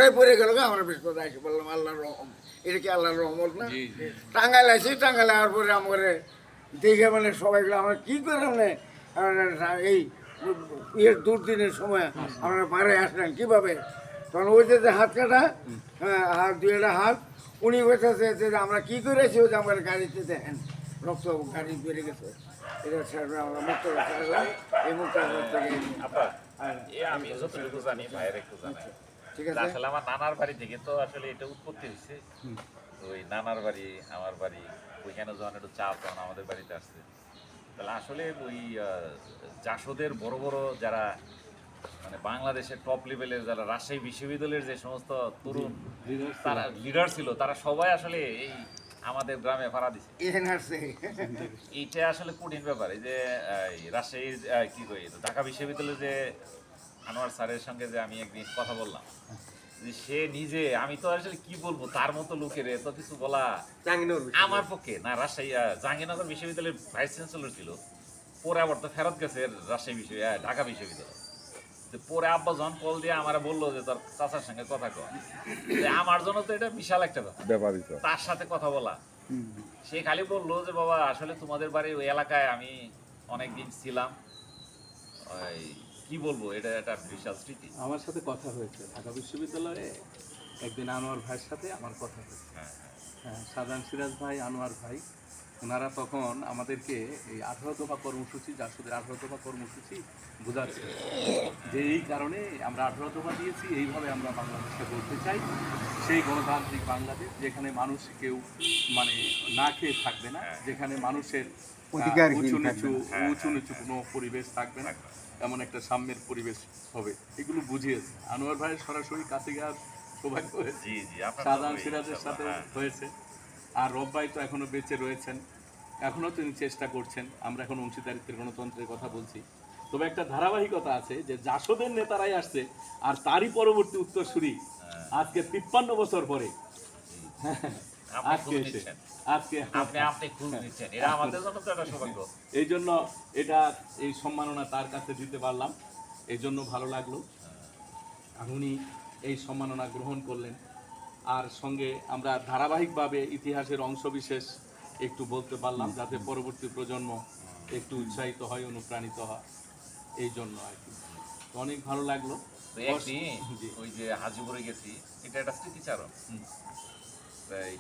ধরাই পড়ে গেল আমরা বেশ কথা আসি বললাম আল্লাহর রহম, এটা কি আল্লাহর রহমত না? টাঙ্গাইল আসি, টাঙ্গাইল আসার পরে আমার দেখে মানে সবাইগুলো আমরা কী করে মানে এই দুর্দিনের সময় আমরা পাড়ে আসলেন কীভাবে? তখন ওই যে হাত কাটা, হাত দুই একটা হাত, উনি বলতেছে যে আমরা কী করেছি ওই যে আমার গাড়িতে দেখেন রক্ত গাড়ি বেড়ে গেছে। এটা ছাড়বে আমরা মুক্ত ছাড়লাম, এই মুক্ত থেকে আমি যতটুকু জানি ভাইয়ের একটু জানাই। ঠিক আছে। আসলে আমার নানার বাড়ি থেকে তো আসলে এটা উৎপত্তি হয়েছে। ওই নানার বাড়ি আমার বাড়ি ওইখানে যখন একটু চাপ তখন আমাদের বাড়িতে আসছে। তাহলে আসলে ওই জাসদের বড় বড় যারা মানে বাংলাদেশের টপ লেভেলের যারা রাজশাহী বিশ্ববিদ্যালয়ের যে সমস্ত তরুণ তারা লিডার ছিল তারা সবাই আসলে এই আমাদের গ্রামে ভাড়া দিছে। এইটা আসলে কঠিন ব্যাপার। এই যে রাজশাহীর কি কই ঢাকা বিশ্ববিদ্যালয়ের যে আনোয়ার স্যারের সঙ্গে যে আমি একদিন কথা বললাম, যে সে নিজে, আমি তো আসলে কি বলবো তার মতো লোকের এত কিছু বলা আমার পক্ষে না। রাজশাহী জাহাঙ্গীরনগর বিশ্ববিদ্যালয়ের ভাইস চ্যান্সেলর ছিল, পরে আবার তো ফেরত গেছে রাজশাহী ঢাকা বিশ্ববিদ্যালয়। পরে আব্বা যখন কল দিয়ে আমার বললো যে তোর চাচার সঙ্গে কথা কর, আমার জন্য তো এটা বিশাল একটা ব্যাপার তার সাথে কথা বলা। সে খালি বললো যে বাবা আসলে তোমাদের বাড়ির ওই এলাকায় আমি অনেকদিন ছিলাম, ওই কি বলবো, এটা একটা বিশাল স্মৃতি। আমার সাথে কথা হয়েছে ঢাকা বিশ্ববিদ্যালয়ে একদিন আনোয়ার ভাইয়ের সাথে আমার কথা হয়েছে। হ্যাঁ, সাজান সিরাজ ভাই, আনোয়ার ভাই, ওনারা তখন আমাদেরকে এই 18 দফা কর্মসূচি, জাসদের 18 দফা কর্মসূচি বোঝাচ্ছে যে এই কারণে আমরা 18 দফা দিয়েছি, এইভাবে আমরা বাংলাদেশকে বলতে চাই সেই গণতান্ত্রিক বাংলাদেশ যেখানে মানুষ কেউ মানে না খেয়ে থাকবে না, যেখানে মানুষের উঁচু নিচু কোনো পরিবেশ থাকবে না, এমন একটা সাম্যের পরিবেশ হবে। এগুলো বুঝিয়েছে আনোয়ার ভাইয়ের সরাসরি কাছে যাওয়ার সৌভাগ্য হয়েছে, সাজান সিরাজের সাথে হয়েছে। আর রব ভাই তো এখনো বেঁচে রয়েছেন, এখনো তিনি চেষ্টা করছেন। আমরা এখন অংশীদারিত্বের গণতন্ত্রের কথা বলছি, তবে একটা ধারাবাহিকতা আছে যে জাসদের নেতারাই আসছে আর তারই পরবর্তী উত্তরসূরি আজকে 53 বছর পরে এই জন্য এটা এই সম্মাননা তার কাছে দিতে পারলাম, এই জন্য ভালো লাগলো। উনি এই সম্মাননা গ্রহণ করলেন, আর সঙ্গে আমরা ধারাবাহিকভাবে ইতিহাসের অংশবিশেষ একটু বলতে পারলাম যাতে পরবর্তী প্রজন্ম একটু উৎসাহিত হয়, অনুপ্রাণিত হয়, এই জন্য আর কি। তো অনেক ভালো লাগলো। ওই যে হাজিপুরে গেছি, এটা একটা স্মৃতিচারণ। তাই